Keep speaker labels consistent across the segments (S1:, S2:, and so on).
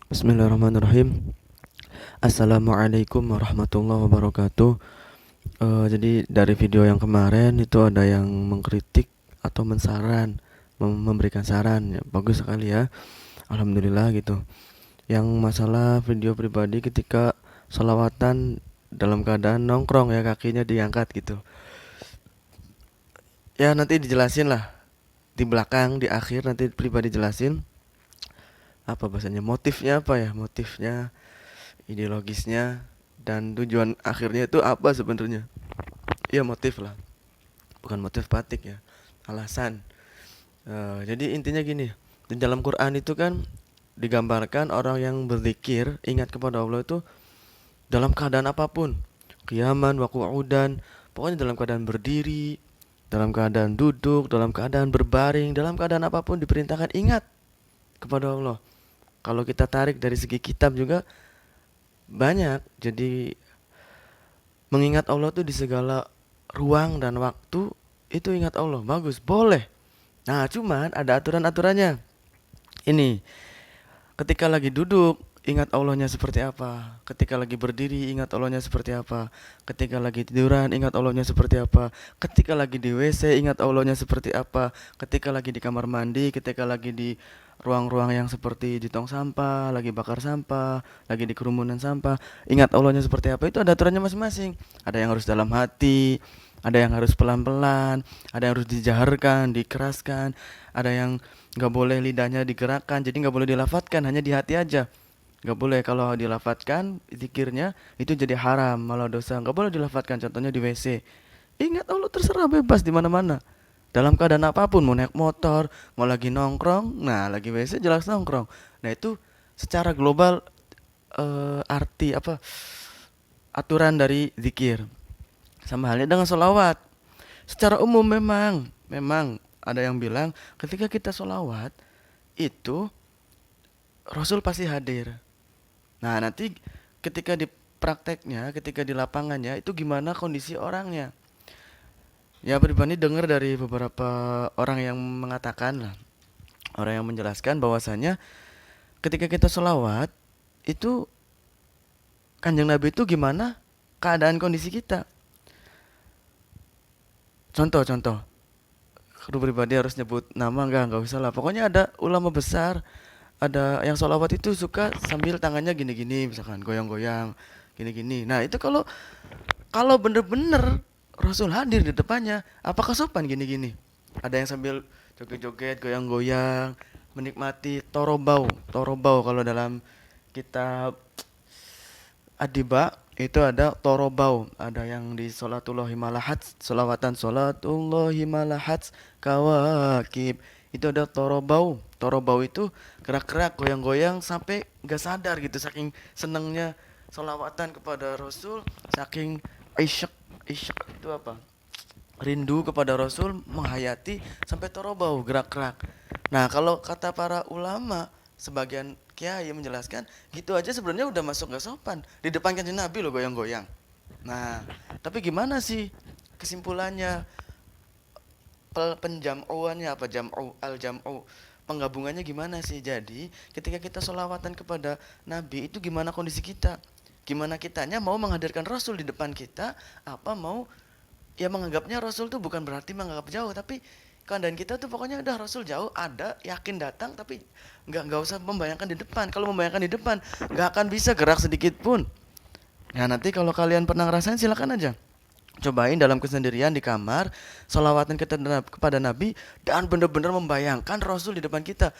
S1: Bismillahirrahmanirrahim. Assalamualaikum warahmatullahi wabarakatuh. Jadi dari video yang kemarin itu ada yang mengkritik atau memberikan saran, ya, bagus sekali ya. Alhamdulillah gitu. Yang masalah video pribadi ketika sholawatan dalam keadaan nongkrong ya kakinya diangkat gitu. Ya nanti dijelasin lah di belakang di akhir nanti pribadi jelasin apa bahasanya motifnya apa ya motifnya ideologisnya dan tujuan akhirnya itu apa sebenarnya. Iya motif lah, bukan motif batik ya, alasan. Jadi intinya gini, di dalam Quran itu kan digambarkan orang yang berzikir ingat kepada Allah itu dalam keadaan apapun, qiyaman wa qu'udan, pokoknya dalam keadaan berdiri, dalam keadaan duduk, dalam keadaan berbaring, dalam keadaan apapun diperintahkan ingat kepada Allah. Kalau kita tarik dari segi kitab juga banyak, jadi mengingat Allah tuh di segala ruang dan waktu itu ingat Allah, bagus, boleh. Nah, cuman ada aturan-aturannya. Ini, ketika lagi duduk, ingat Allahnya seperti apa. Ketika lagi berdiri, ingat Allahnya seperti apa. Ketika lagi tiduran, ingat Allahnya seperti apa. Ketika lagi di WC, ingat Allahnya seperti apa. Ketika lagi di kamar mandi, ketika lagi di ruang-ruang yang seperti di tong sampah, lagi bakar sampah, lagi di kerumunan sampah, ingat Allahnya seperti apa. Itu ada aturannya masing-masing. Ada yang harus dalam hati, ada yang harus pelan-pelan, ada yang harus dijaharkan, dikeraskan, ada yang nggak boleh lidahnya digerakkan, jadi nggak boleh dilafatkan, hanya di hati aja. Nggak boleh kalau dilafatkan zikirnya itu jadi haram, malah dosa. Nggak boleh dilafatkan, contohnya di WC. Ingat Allah terserah bebas di mana-mana. Dalam keadaan apapun, mau naik motor, mau lagi nongkrong, nah lagi WC jelas nongkrong. Nah itu secara global arti apa aturan dari zikir. Sama halnya dengan sholawat. Secara umum memang ada yang bilang ketika kita sholawat itu Rasul pasti hadir. Nah nanti ketika di prakteknya, ketika di lapangannya itu gimana kondisi orangnya. Ya pribadi dengar dari beberapa orang yang mengatakan lah, orang yang menjelaskan bahwasanya ketika kita sholawat itu kanjeng Nabi itu gimana keadaan kondisi kita. Contoh-contoh, kru pribadi harus nyebut nama nggak usah lah. Pokoknya ada ulama besar, ada yang sholawat itu suka sambil tangannya gini-gini, misalkan goyang-goyang, gini-gini. Nah itu kalau kalau bener-bener Rasul hadir di depannya, apakah sopan gini-gini? Ada yang sambil joget-joget, goyang-goyang, menikmati torobau, torobau kalau dalam kitab Adiba itu ada torobau, ada yang di sholatullahi malahat, sholawatan sholatullahi malahat kawakib. Itu ada torobau. Torobau itu gerak-gerak, goyang-goyang sampai nggak sadar gitu, saking senengnya sholawatan kepada Rasul, saking isyak isyak itu apa? Rindu kepada Rasul menghayati sampai torobau gerak-gerak. Nah kalau kata para ulama sebagian kiai menjelaskan gitu aja sebenarnya udah masuk gak sopan di depan kanjeng Nabi lo goyang-goyang. Nah tapi gimana sih kesimpulannya penjam'uannya apa jam'u al jam'u penggabungannya gimana sih? Jadi ketika kita sholawatan kepada Nabi itu gimana kondisi kita? Gimana kitanya mau menghadirkan Rasul di depan kita apa mau ya menganggapnya Rasul tuh bukan berarti menganggap jauh tapi keadaan kita tuh pokoknya udah Rasul jauh ada yakin datang tapi nggak usah membayangkan di depan. Kalau membayangkan di depan nggak akan bisa gerak sedikit pun. Nah nanti kalau kalian pernah ngerasain silakan aja cobain dalam kesendirian di kamar solawatan kita kepada Nabi dan benar-benar membayangkan Rasul di depan kita.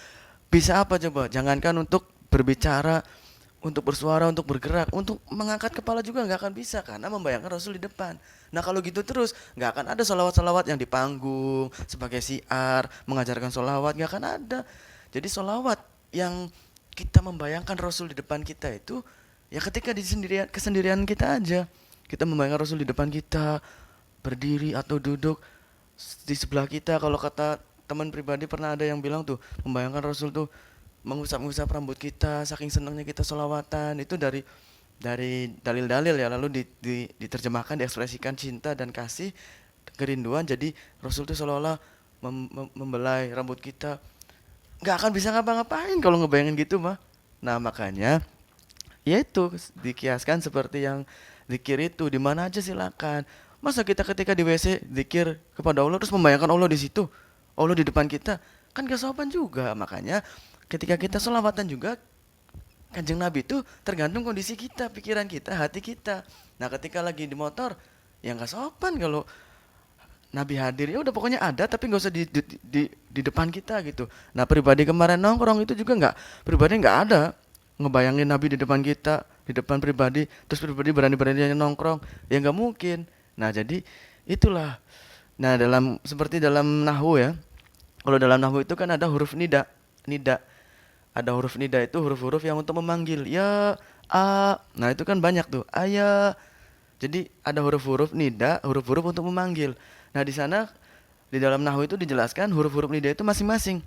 S1: Bisa apa coba? Jangankan untuk berbicara, untuk bersuara, untuk bergerak, untuk mengangkat kepala juga nggak akan bisa karena membayangkan Rasul di depan. Nah kalau gitu terus nggak akan ada solawat-solawat yang di panggung sebagai siar mengajarkan solawat, nggak akan ada. Jadi solawat yang kita membayangkan Rasul di depan kita itu ya ketika di sendirian kesendirian kita aja. Kita membayangkan Rasul di depan kita berdiri atau duduk di sebelah kita. Kalau kata teman pribadi pernah ada yang bilang tuh membayangkan Rasul tuh mengusap-ngusap rambut kita saking senangnya kita solawatan itu dari dalil-dalil ya lalu diterjemahkan diekspresikan cinta dan kasih kerinduan jadi Rasul tuh seolah-olah membelai rambut kita nggak akan bisa ngapa-ngapain kalau ngebayangin gitu mah Nah makanya ya itu dikiaskan seperti yang zikir itu di mana aja silakan. Masa kita ketika di WC zikir kepada Allah terus membayangkan Allah di situ, Allah di depan kita, kan gak sopan juga. Makanya ketika kita sholawatan juga Kanjeng Nabi itu tergantung kondisi kita, pikiran kita, hati kita. Nah ketika lagi di motor ya nggak sopan kalau Nabi hadir, ya udah pokoknya ada tapi nggak usah di depan kita gitu. Nah pribadi kemarin nongkrong itu juga nggak, pribadi nggak ada ngebayangin Nabi di depan kita, di depan pribadi, terus pribadi berani-beraninya nongkrong, ya nggak mungkin. Nah jadi itulah. Nah seperti dalam nahwu ya, kalau dalam nahwu itu kan ada huruf nida, nida. Ada huruf nida itu huruf-huruf yang untuk memanggil, ya, a. Nah itu kan banyak tuh, ayah. Jadi ada huruf-huruf nida, huruf-huruf untuk memanggil. Nah di sana di dalam nahwu itu dijelaskan huruf-huruf nida itu masing-masing.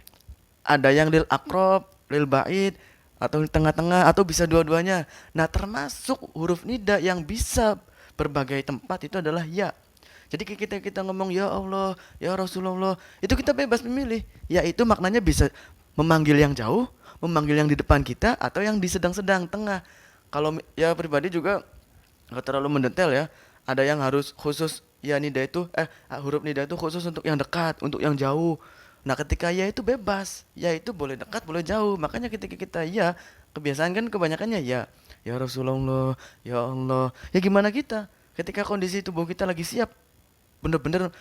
S1: Ada yang lil akrob, lil bait, atau di tengah-tengah, atau bisa dua-duanya. Nah termasuk huruf nida yang bisa berbagai tempat itu adalah ya. Jadi kita ngomong ya Allah, ya Rasulullah, itu kita bebas memilih. Ya itu maknanya bisa memanggil yang jauh, memanggil yang di depan kita, atau yang di sedang-sedang tengah. Kalau ya pribadi juga nggak terlalu mendetail ya. Ada yang harus khusus ya nida itu huruf nida itu khusus untuk yang dekat, untuk yang jauh. Nah, ketika ya itu bebas. Ya itu boleh dekat, boleh jauh. Makanya ketika kita ya, kebiasaan kan kebanyakannya ya. Ya Rasulullah, ya Allah. Ya gimana kita? Ketika kondisi tubuh kita lagi siap, benar-benar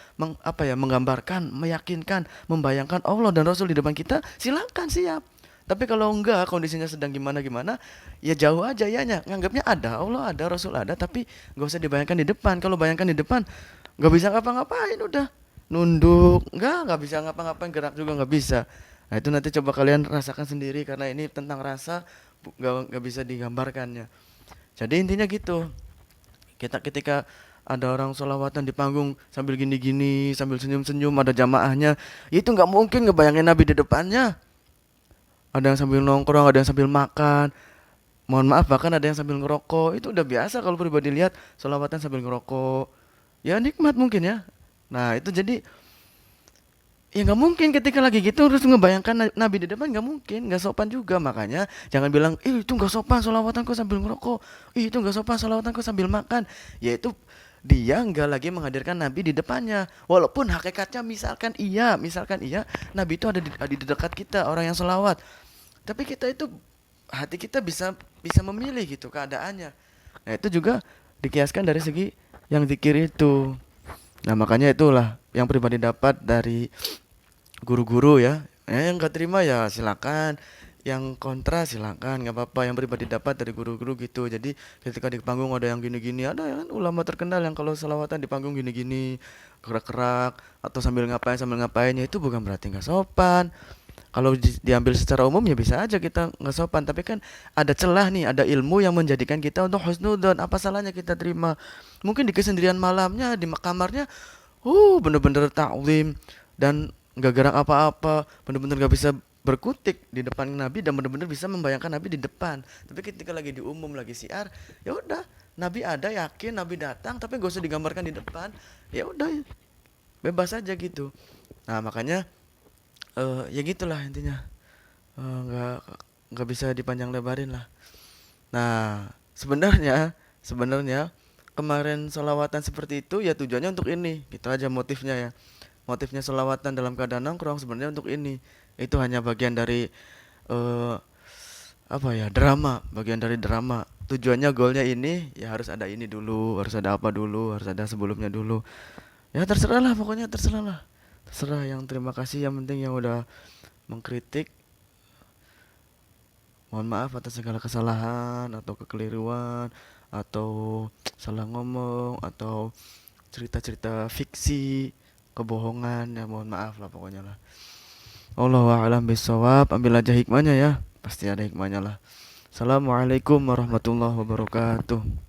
S1: menggambarkan, meyakinkan, membayangkan Allah dan Rasul di depan kita, silakan siap. Tapi kalau enggak, kondisinya sedang gimana-gimana, ya jauh aja yanya. Nganggapnya ada, Allah ada, Rasul ada, tapi nggak usah dibayangkan di depan. Kalau bayangkan di depan, nggak bisa ngapa-ngapain udah. Nunduk, nggak bisa ngapa-ngapain, gerak juga nggak bisa. Nah itu nanti coba kalian rasakan sendiri karena ini tentang rasa, nggak bisa digambarkannya. Jadi intinya gitu. Kita ketika ada orang sholawatan di panggung sambil gini-gini, sambil senyum-senyum, ada jamaahnya, itu nggak mungkin ngebayangin Nabi di depannya. Ada yang sambil nongkrong, ada yang sambil makan. Mohon maaf, bahkan ada yang sambil ngerokok. Itu udah biasa kalau pribadi lihat sholawatan sambil ngerokok. Ya nikmat mungkin ya. Nah itu jadi ya nggak mungkin ketika lagi gitu terus ngebayangkan Nabi di depan, nggak mungkin, nggak sopan juga. Makanya jangan bilang itu nggak sopan sholawatanku sambil ngerokok, itu nggak sopan sholawatanku sambil makan. Yaitu dia nggak lagi menghadirkan Nabi di depannya. Walaupun hakikatnya misalkan iya Nabi itu ada di dekat kita, orang yang sholawat. Tapi kita itu hati kita bisa bisa memilih gitu keadaannya. Nah itu juga dikiaskan dari segi yang zikir itu. Nah makanya itulah yang pribadi dapat dari guru-guru ya. Yang nggak terima ya silakan, yang kontra silakan, nggak apa-apa. Yang pribadi dapat dari guru-guru gitu. Jadi ketika di panggung ada yang gini-gini, ada ya kan ulama terkenal yang kalau selawatan di panggung gini-gini, kerak-kerak atau sambil ngapain ya itu bukan berarti nggak sopan. Kalau diambil secara umum ya bisa aja kita nggak sopan, tapi kan ada celah nih, ada ilmu yang menjadikan kita untuk husnudzon. Apa salahnya kita terima? Mungkin di kesendirian malamnya di kamarnya, bener-bener taklim dan nggak gerak apa-apa, bener-bener nggak bisa berkutik di depan Nabi dan bener-bener bisa membayangkan Nabi di depan. Tapi ketika lagi di umum lagi siar, ya udah Nabi ada yakin Nabi datang, tapi gak usah digambarkan di depan. Ya udah bebas aja gitu. Nah makanya ya gitulah intinya. Nggak bisa dipanjang lebarin lah. Nah sebenarnya kemarin solawatan seperti itu ya tujuannya untuk ini, gitu aja motifnya ya. Motifnya solawatan dalam keadaan nongkrong sebenarnya untuk ini. Itu hanya bagian dari eh, drama, bagian dari drama. Tujuannya goalnya ini ya harus ada ini dulu, harus ada apa dulu, harus ada sebelumnya dulu. Ya terserah lah, pokoknya terserah lah. Terserah, yang terima kasih yang penting yang udah mengkritik. Mohon maaf atas segala kesalahan atau kekeliruan atau salah ngomong atau cerita-cerita fiksi, kebohongan, ya mohon maaf lah pokoknya lah. Allahu a'lam bishawab. Ambil aja hikmahnya ya. Pasti ada hikmahnya lah. Assalamualaikum warahmatullahi wabarakatuh.